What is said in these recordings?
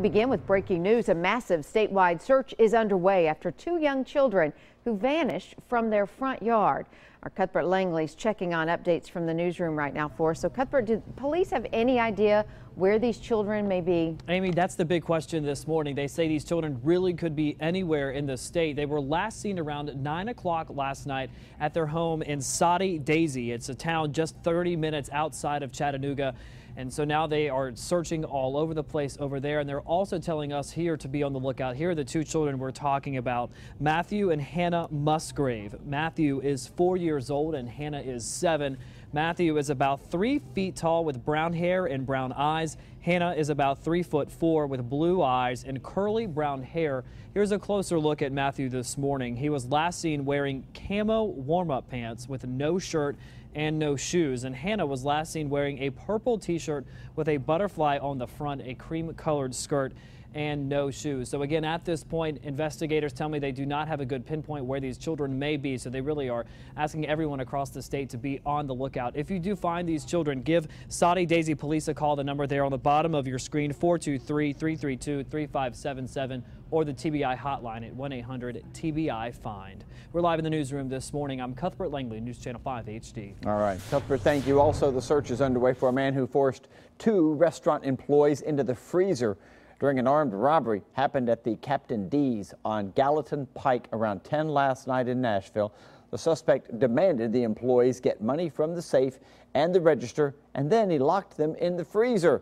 Begin with breaking news. A massive statewide search is underway after two young children who vanished from their front yard. Our Cuthbert Langley's checking on updates from the newsroom right now for us. So Cuthbert, do police have any idea where these children may be? Amy, that's the big question this morning. They say these children really could be anywhere in the state. They were last seen around 9 o'clock last night at their home in Soddy Daisy. It's a town just 30 minutes outside of Chattanooga. And so now they are searching all over the place over there. And they're also telling us here to be on the lookout. Here are the two children we're talking about, Matthew and Hannah Musgrave. Matthew is 4 years old and Hannah is 7. Matthew is about 3 feet tall with brown hair and brown eyes. Hannah is about 3'4" with blue eyes and curly brown hair. Here's a closer look at Matthew this morning. He was last seen wearing camo warm-up pants with no shirt and no shoes. And Hannah was last seen wearing a purple t-shirt with a butterfly on the front, a cream-colored skirt, and no shoes. So again, at this point, investigators tell me they do not have a good pinpoint where these children may be. So they really are asking everyone across the state to be on the lookout. If you do find these children, give Soddy Daisy Police a call. The number there on the bottom of your screen, 423-332-3577, or the TBI hotline at 1-800-TBI-FIND. We're live in the newsroom this morning. I'm Cuthbert Langley, News Channel 5 HD. All right, Cuthbert, thank you. Also, the search is underway for a man who forced 2 restaurant employees into the freezer during an armed robbery. Happened at the Captain D's on Gallatin Pike around 10 last night in Nashville. The suspect demanded the employees get money from the safe and the register, and then he locked them in the freezer.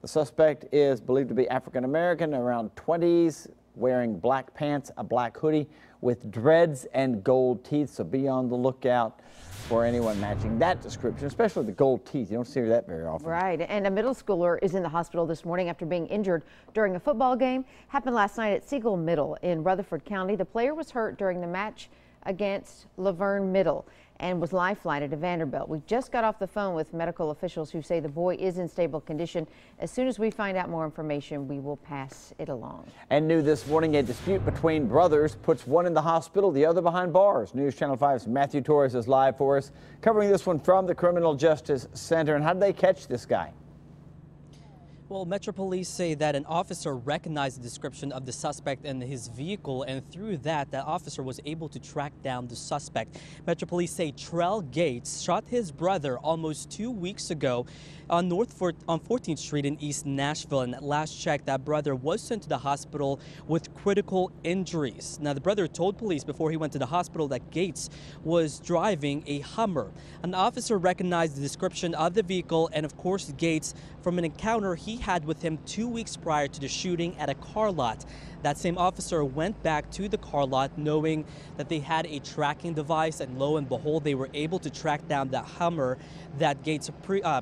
The suspect is believed to be African American, around 20s, wearing black pants, a black hoodie with dreads and gold teeth. So be on the lookout for anyone matching that description, especially the gold teeth. You don't see that very often. Right. And a middle schooler is in the hospital this morning after being injured during a football game. Happened last night at Siegel Middle in Rutherford County. The player was hurt during the match against Laverne Middle and was life-flighted to Vanderbilt. We just got off the phone with medical officials who say the boy is in stable condition. As soon as we find out more information, we will pass it along. And new this morning, a dispute between brothers puts one in the hospital, the other behind bars. News Channel 5's Matthew Torres is live for us, covering this one from the Criminal Justice Center. And how did they catch this guy? Well, Metro Police say that an officer recognized the description of the suspect in his vehicle, and through that officer was able to track down the suspect. Metro Police say Trell Gates shot his brother almost 2 weeks ago on 14th Street in East Nashville, and at last check, that brother was sent to the hospital with critical injuries. Now, the brother told police before he went to the hospital that Gates was driving a Hummer. An officer recognized the description of the vehicle and, of course, Gates from an encounter he had with him 2 weeks prior to the shooting at a car lot. That same officer went back to the car lot knowing that they had a tracking device, and lo and behold, they were able to track down that Hummer that Gates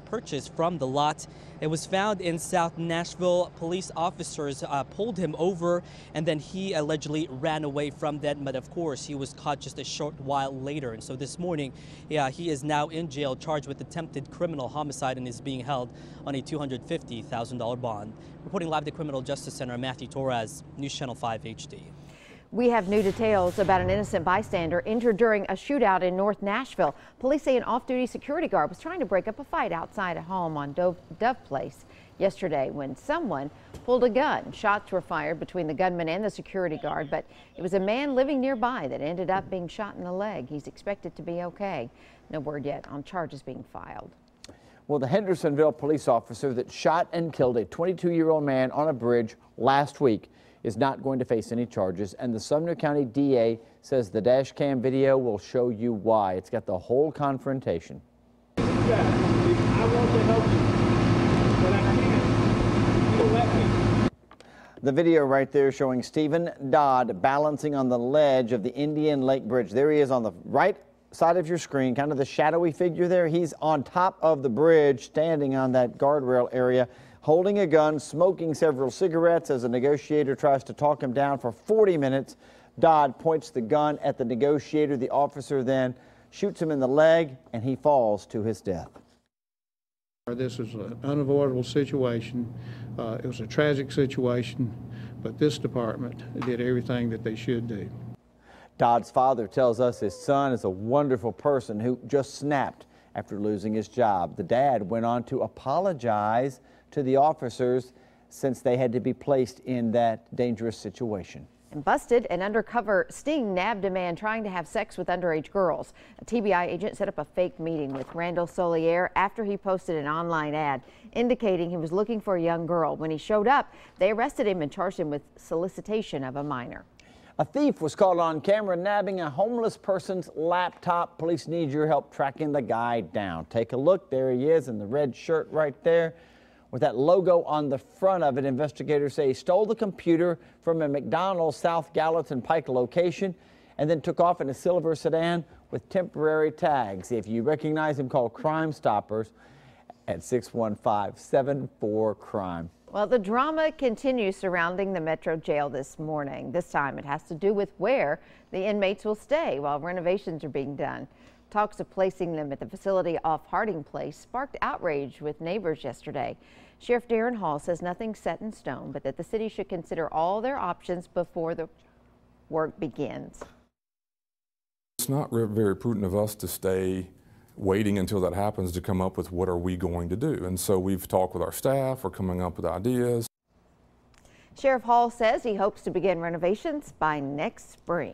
purchased from the lot. It was found in South Nashville. Police officers pulled him over, and then he allegedly ran away from them. But of course, he was caught just a short while later. And so this morning, he is now in jail, charged with attempted criminal homicide, and is being held on a $250,000 bond. Reporting live at the Criminal Justice Center, Matthew Torres, News Channel 5 HD. We have new details about an innocent bystander injured during a shootout in North Nashville. Police say an off-duty security guard was trying to break up a fight outside a home on Dove Place yesterday when someone pulled a gun. Shots were fired between the gunman and the security guard, but it was a man living nearby that ended up being shot in the leg. He's expected to be okay. No word yet on charges being filed. Well, the Hendersonville police officer that shot and killed a 22-year-old man on a bridge last week is not going to face any charges, and the Sumner County DA says the dash cam video will show you why. It's got the whole confrontation. I want to help you, but I can't. You don't let me. The video right there showing Stephen Dodd balancing on the ledge of the Indian Lake Bridge. There he is on the right side of your screen, kind of the shadowy figure there. He's on top of the bridge, standing on that guardrail area, holding a gun, smoking several cigarettes as a negotiator tries to talk him down for 40 minutes. Dodd points the gun at the negotiator. The officer then shoots him in the leg, and he falls to his death. This is an unavoidable situation. It was a tragic situation, but this department did everything that they should do. Dodd's father tells us his son is a wonderful person who just snapped after losing his job. The dad went on to apologize to the officers since they had to be placed in that dangerous situation. And busted, an undercover sting nabbed a man trying to have sex with underage girls. A TBI agent set up a fake meeting with Randall Solier after he posted an online ad indicating he was looking for a young girl. When he showed up, they arrested him and charged him with solicitation of a minor. A thief was caught on camera nabbing a homeless person's laptop. Police need your help tracking the guy down. Take a look. There he is in the red shirt right there with that logo on the front of it. Investigators say he stole the computer from a McDonald's South Gallatin Pike location and then took off in a silver sedan with temporary tags. If you recognize him, call Crime Stoppers at 615-74-CRIME. Well, the drama continues surrounding the Metro Jail this morning. This time it has to do with where the inmates will stay while renovations are being done. Talks of placing them at the facility off Harding Place sparked outrage with neighbors yesterday. Sheriff Darren Hall says nothing's set in stone, but that the city should consider all their options before the work begins. It's not very prudent of us to stay waiting until that happens to come up with what are we going to do. And so we've talked with our staff, we're coming up with ideas. Sheriff Hall says he hopes to begin renovations by next spring.